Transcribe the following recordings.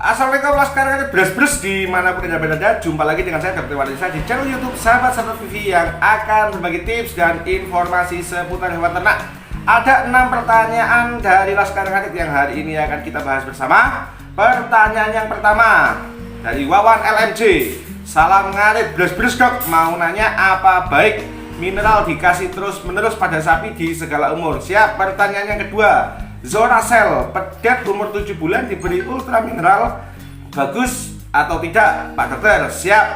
Assalamualaikum laskar bres dimanapun anda berada. Jumpa lagi dengan saya Dr. Wadisa di channel YouTube Sahabat Satu TV yang akan berbagi tips dan informasi seputar hewan ternak. Ada 6 pertanyaan dari laskar yang hari ini akan kita bahas bersama. Pertanyaan yang pertama dari Wawan LMJ. Salam ngarit bres dok, mau nanya apa baik mineral dikasih terus menerus pada sapi di segala umur. Siap. Pertanyaan yang kedua, Zoracell, pedet umur 7 bulan diberi ultra mineral bagus atau tidak Pak Dokter? Siap.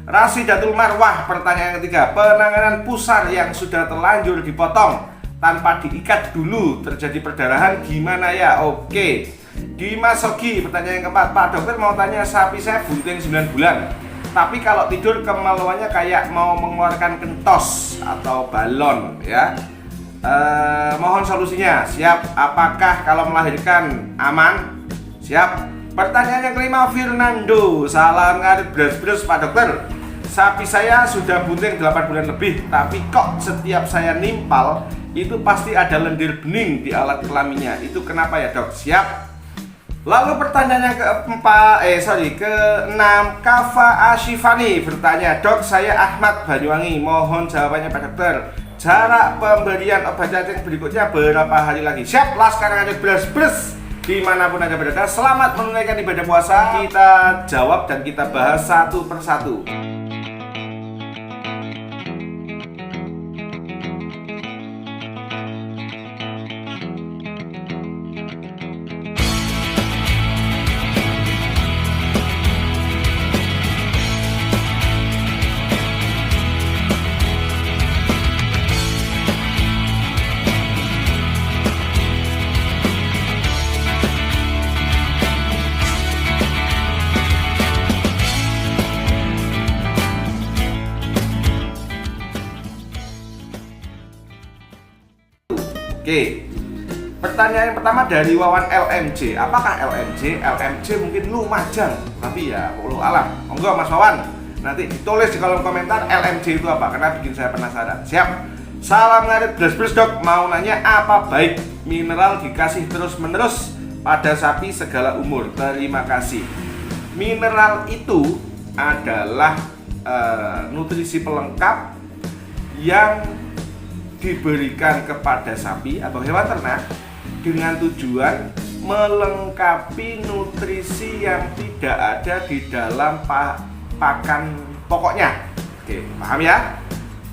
Rasidatul Marwah, pertanyaan yang ketiga, penanganan pusar yang sudah terlanjur dipotong tanpa diikat dulu terjadi perdarahan gimana ya? Oke. Dimas Sogi, pertanyaan yang keempat, Pak Dokter mau tanya sapi saya bunting 9 bulan tapi kalau tidur kemaluannya kayak mau mengeluarkan kentos atau balon ya. Mohon solusinya. Siap. Apakah kalau melahirkan aman? Siap. Pertanyaan yang kelima, Fernando. Salam ngarit bres Pak Dokter. Sapi saya sudah bunting 8 bulan lebih, tapi kok setiap saya nimpal itu pasti ada lendir bening di alat kelaminnya. Itu kenapa ya dok? Siap. Lalu pertanyaan yang ke-6, Kava Ashifani bertanya, dok saya Ahmad Banyuwangi, mohon jawabannya Pak Dokter. Jarak pemberian obat cacing berikutnya berapa hari lagi? Siap. Laskar ngarit bres dimanapun anda berada, selamat menunaikan ibadah puasa. Kita jawab dan kita bahas satu persatu. Oke, pertanyaan yang pertama dari Wawan LMJ. Apakah LMJ? LMJ mungkin Lumajang, tapi ya Allah alam. Monggo Mas Wawan, nanti ditulis di kolom komentar LMJ itu apa, karena bikin saya penasaran. Siap. Salam ngarit bres dok, mau nanya apa baik mineral dikasih terus menerus pada sapi segala umur. Terima kasih. Mineral itu adalah nutrisi pelengkap yang diberikan kepada sapi atau hewan ternak dengan tujuan melengkapi nutrisi yang tidak ada di dalam pakan pokoknya. Oke, paham ya?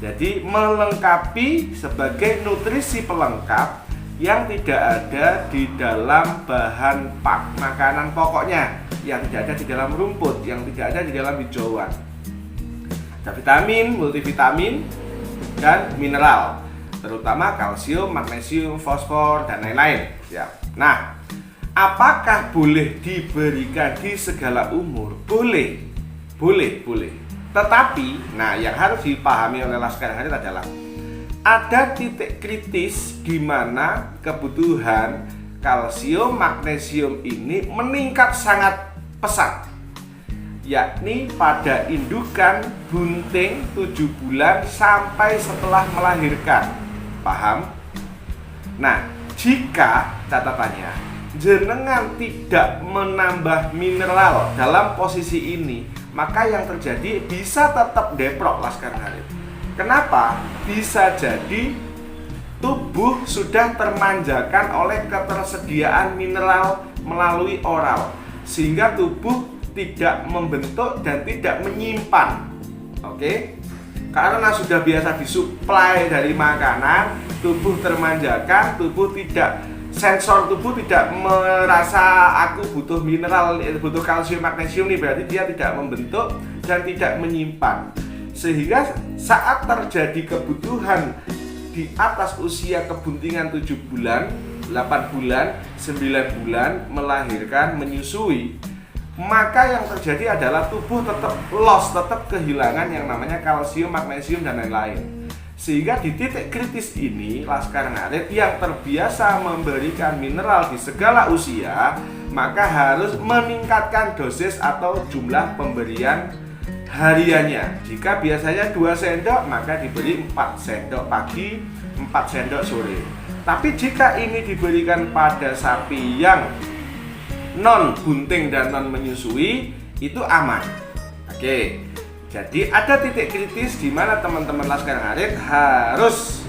Jadi melengkapi sebagai nutrisi pelengkap yang tidak ada di dalam bahan makanan pokoknya, yang tidak ada di dalam rumput, yang tidak ada di dalam hijauan. Ada vitamin, multivitamin, dan mineral, terutama kalsium, magnesium, fosfor, dan lain-lain. Ya. Nah, apakah boleh diberikan di segala umur? Boleh. Tetapi, nah yang harus dipahami oleh laskar ngarit adalah ada titik kritis di mana kebutuhan kalsium, magnesium ini meningkat sangat pesat, yakni pada indukan bunting 7 bulan sampai setelah melahirkan. Paham? Nah, jika catatannya jenengan tidak menambah mineral dalam posisi ini, maka yang terjadi bisa tetap deprok laskar ngarit. Kenapa? Bisa jadi tubuh sudah termanjakan oleh ketersediaan mineral melalui oral, sehingga tubuh tidak membentuk dan tidak menyimpan. Oke? Karena sudah biasa disuplai dari makanan, tubuh termanjakan, sensor tubuh tidak merasa aku butuh mineral, butuh kalsium, magnesium nih, berarti dia tidak membentuk dan tidak menyimpan. Sehingga saat terjadi kebutuhan di atas usia kebuntingan 7 bulan, 8 bulan, 9 bulan, melahirkan, menyusui, maka yang terjadi adalah tubuh tetap loss, tetap kehilangan yang namanya kalsium, magnesium, dan lain-lain. Sehingga di titik kritis ini, laskar ngarit yang terbiasa memberikan mineral di segala usia, maka harus meningkatkan dosis atau jumlah pemberian hariannya. Jika biasanya 2 sendok, maka diberi 4 sendok pagi, 4 sendok sore. Tapi jika ini diberikan pada sapi yang non bunting dan non menyusui itu aman. Oke, jadi ada titik kritis di mana teman-teman Laskar Ngarit harus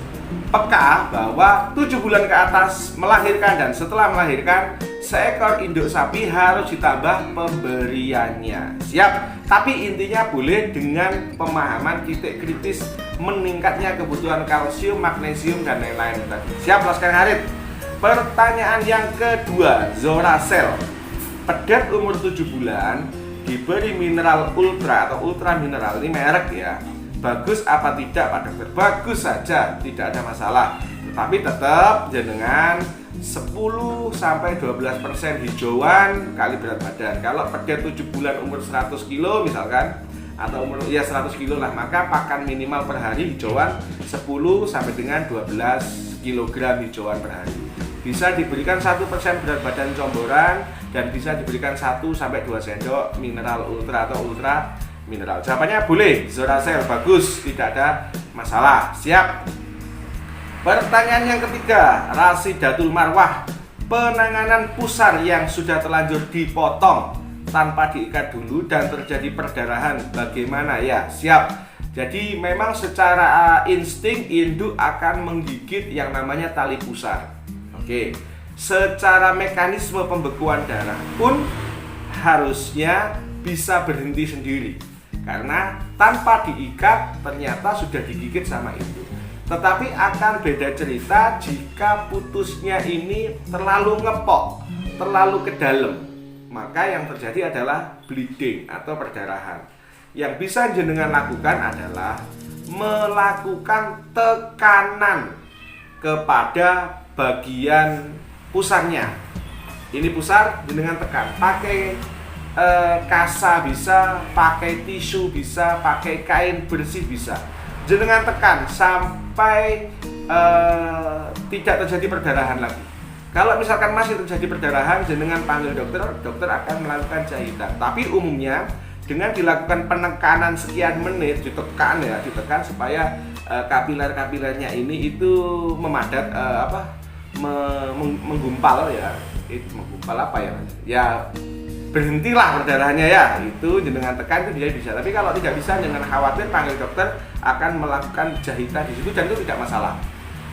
peka bahwa 7 bulan ke atas melahirkan dan setelah melahirkan seekor induk sapi harus ditambah pemberiannya. Siap? Tapi intinya boleh dengan pemahaman titik kritis meningkatnya kebutuhan kalsium, magnesium dan lain-lain tadi. Siap Laskar Ngarit? Pertanyaan yang kedua, Zoracell. Pedet umur 7 bulan diberi mineral ultra atau ultra mineral, ini merek ya. Bagus apa tidak Pak Dokter? Bagus saja, tidak ada masalah. Tetapi tetap jenengan 10-12% hijauan kali berat badan. Kalau pedet 7 bulan umur 100 kilo misalkan, atau umur 100 kilo lah, maka pakan minimal per hari hijauan 10 sampai dengan 12 kg hijauan per hari. Bisa diberikan 1% berat badan comboran dan bisa diberikan 1-2 sendok mineral ultra atau ultra mineral. Jawabannya boleh, Zoracell bagus, tidak ada masalah. Siap. Pertanyaan yang ketiga, Rasidatul Marwah. Penanganan pusar yang sudah terlanjur dipotong tanpa diikat dulu dan terjadi perdarahan, bagaimana ya? Siap. Jadi memang secara insting induk akan menggigit yang namanya tali pusar. Oke. Secara mekanisme pembekuan darah pun harusnya bisa berhenti sendiri, karena tanpa diikat ternyata sudah digigit sama induk. Tetapi akan beda cerita jika putusnya ini terlalu ngepok, terlalu ke dalam, maka yang terjadi adalah bleeding atau perdarahan. Yang bisa jenengan lakukan adalah melakukan tekanan kepada bagian pusarnya. Ini pusar jenengan tekan, pakai kasa bisa, pakai tisu bisa, pakai kain bersih bisa. Jenengan tekan sampai tidak terjadi perdarahan lagi. Kalau misalkan masih terjadi perdarahan, jenengan panggil dokter, dokter akan melakukan jahitan. Tapi umumnya dengan dilakukan penekanan sekian menit, ditekan ditekan supaya kapiler-kapilernya ini itu memadat, menggumpal ya. Itu menggumpal apa ya? Ya berhentilah perdarahannya ya, itu jenengan tekan itu dia bisa. Tapi kalau tidak bisa, jangan khawatir, panggil dokter akan melakukan jahitan di situ dan itu tidak masalah.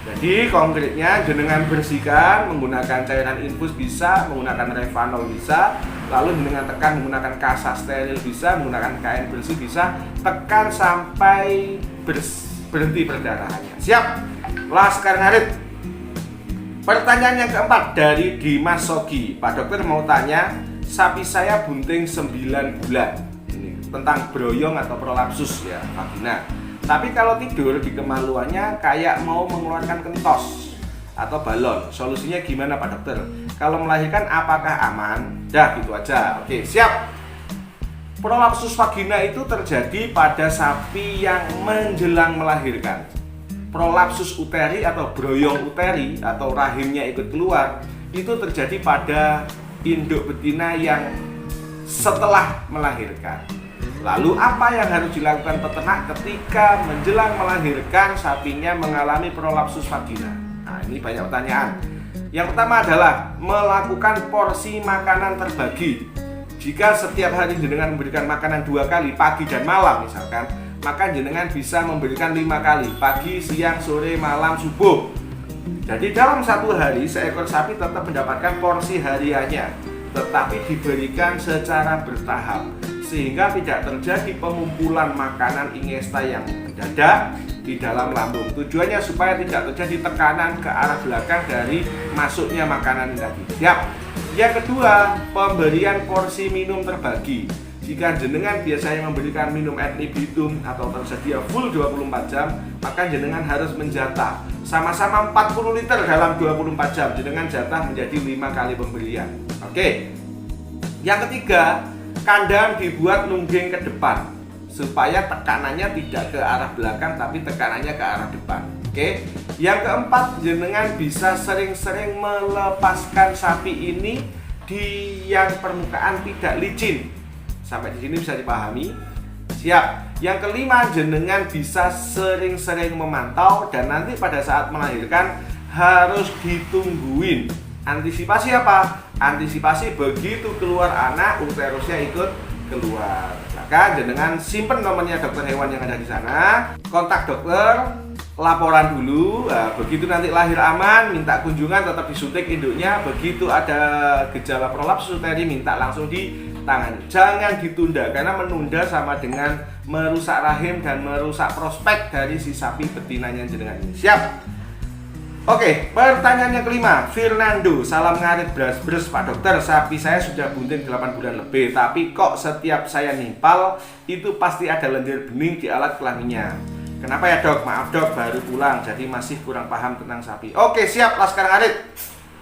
Jadi konkretnya jenengan bersihkan menggunakan cairan infus bisa, menggunakan Revanol bisa, lalu jenengan tekan menggunakan kasa steril bisa, menggunakan kain bersih bisa, tekan sampai berhenti perdarahannya. Siap, Laskar Ngarit. Pertanyaan yang keempat dari Dimas Sogi. Pak Dokter mau tanya, sapi saya bunting 9 bulan. Ini tentang broyong atau prolapsus ya, vagina. Tapi kalau tidur di kemaluannya kayak mau mengeluarkan kentos atau balon. Solusinya gimana Pak Dokter? Kalau melahirkan apakah aman? Dah gitu aja. Oke, siap. Prolapsus vagina itu terjadi pada sapi yang menjelang melahirkan. Prolapsus uteri atau broyong uteri atau rahimnya ikut keluar itu terjadi pada induk betina yang setelah melahirkan. Lalu apa yang harus dilakukan peternak ketika menjelang melahirkan sapinya mengalami prolapsus vagina? Nah, ini banyak pertanyaan. Yang pertama adalah melakukan porsi makanan terbagi. Jika setiap hari jenengan memberikan makanan 2 kali, pagi dan malam misalkan, maka jenengan bisa memberikan 5 kali, pagi, siang, sore, malam, subuh. Jadi dalam satu hari seekor sapi tetap mendapatkan porsi hariannya, tetapi diberikan secara bertahap sehingga tidak terjadi pengumpulan makanan ingesta yang mendadak di dalam lambung. Tujuannya supaya tidak terjadi tekanan ke arah belakang dari masuknya makanan tadi. Siap. Yang kedua, pemberian porsi minum terbagi. Jika jenengan biasanya memberikan minum ad libitum atau tersedia full 24 jam, maka jenengan harus menjatah sama-sama 40 liter dalam 24 jam. Jenengan jatah menjadi 5 kali pemberian. Oke. Yang ketiga, kandang dibuat nungging ke depan supaya tekanannya tidak ke arah belakang tapi tekanannya ke arah depan. Oke. Yang keempat, jenengan bisa sering-sering melepaskan sapi ini di yang permukaan tidak licin. Sampai di sini bisa dipahami? Siap. Yang kelima, jenengan bisa sering-sering memantau dan nanti pada saat melahirkan harus ditungguin. Antisipasi apa? Antisipasi begitu keluar anak, uterusnya ikut keluar. Maka jenengan simpen nomornya dokter hewan yang ada di sana, kontak dokter, laporan dulu. Nah, begitu nanti lahir aman, minta kunjungan, tetap disuntik induknya. Begitu ada gejala prolaps uteri, minta langsung ditangani. Jangan ditunda, karena menunda sama dengan merusak rahim dan merusak prospek dari si sapi betinanya jenengan ini. Siap? Oke, pertanyaan yang kelima, Fernando. Salam ngarit bras-bras Pak Dokter. Sapi saya sudah bunting 8 bulan lebih, tapi kok setiap saya nimpal itu pasti ada lendir bening di alat kelaminnya. Kenapa ya dok? Maaf dok, baru pulang jadi masih kurang paham tentang sapi. Oke, siap Laskar Ngarit.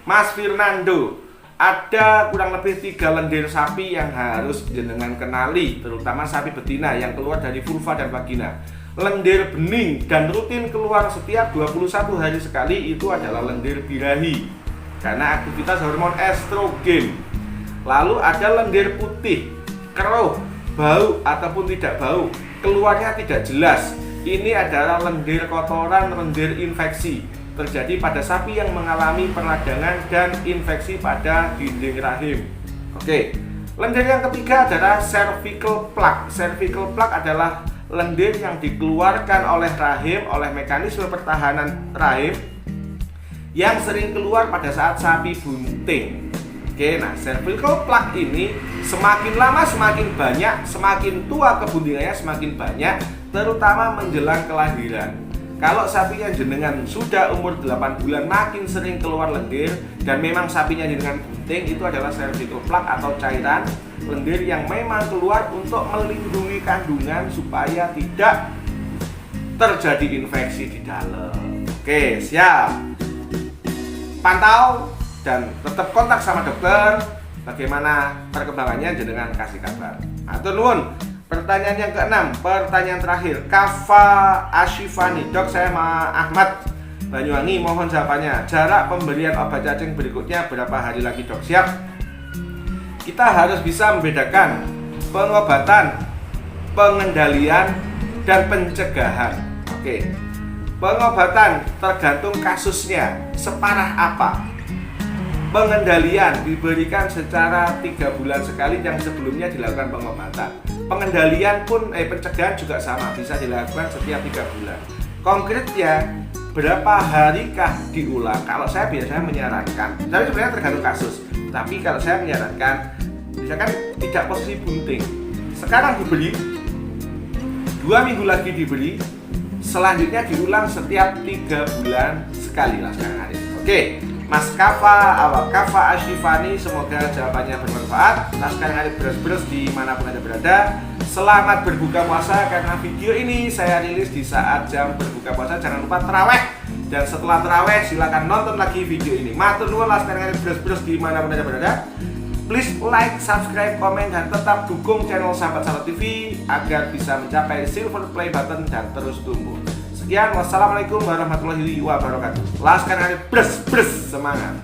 Mas Fernando, ada kurang lebih 3 lendir sapi yang harus jenengan kenali, terutama sapi betina yang keluar dari vulva dan vagina. Lendir bening dan rutin keluar setiap 21 hari sekali itu adalah lendir birahi karena aktivitas hormon estrogen. Lalu ada lendir putih, keruh, bau ataupun tidak bau, keluarnya tidak jelas. Ini adalah lendir kotoran, lendir infeksi, terjadi pada sapi yang mengalami peradangan dan infeksi pada dinding rahim. Oke, lendir yang ketiga adalah cervical plaque. Cervical plaque adalah lendir yang dikeluarkan oleh rahim, oleh mekanisme pertahanan rahim yang sering keluar pada saat sapi bunting. Oke, nah cervical plaque ini semakin lama semakin banyak, semakin tua kebuntingannya semakin banyak, terutama menjelang kelahiran. Kalau sapinya jenengan sudah umur 8 bulan makin sering keluar lendir dan memang sapinya jenengan bunting, itu adalah cervical plaque atau cairan lendir yang memang keluar untuk melindungi kandungan supaya tidak terjadi infeksi di dalam. Oke, siap. Pantau dan tetap kontak sama dokter. Bagaimana perkembangannya jenengan kasih kabar. Atur nuwun. Pertanyaan yang keenam, pertanyaan terakhir, Kafa Ashifani. Dok, saya Ahmad Banyuwangi, mohon jawabannya. Jarak pemberian obat cacing berikutnya berapa hari lagi dok? Siap. Kita harus bisa membedakan pengobatan, pengendalian, dan pencegahan. Oke. Pengobatan tergantung kasusnya, separah apa. Pengendalian diberikan secara 3 bulan sekali yang sebelumnya dilakukan pengobatan. Pengendalian pun pencegahan juga sama, bisa dilakukan setiap 3 bulan. Konkretnya berapa harikah diulang? Kalau saya biasanya menyarankan, tapi sebenarnya tergantung kasus. Tapi kalau saya menyarankan, misalkan tidak posisi bunting, sekarang diberi, 2 minggu lagi diberi, selanjutnya diulang setiap 3 bulan sekali lah sekarang hari. Oke, Mas Kafa Ashifani, semoga jawabannya bermanfaat. Laskar Ngarit beres-beres dimanapun Anda berada. Selamat berbuka puasa, karena video ini saya rilis di saat jam berbuka puasa. Jangan lupa terawih, dan setelah terawih silakan nonton lagi video ini. Matur nuwun Laskar Ngarit beres-beres dimanapun Anda berada. Please like, subscribe, komen, dan tetap dukung channel Sahabat Salad TV agar bisa mencapai silver play button dan terus tumbuh. Sekian, wassalamualaikum warahmatullahi wabarakatuh. Laskar Ngarit beres-beres, semangat.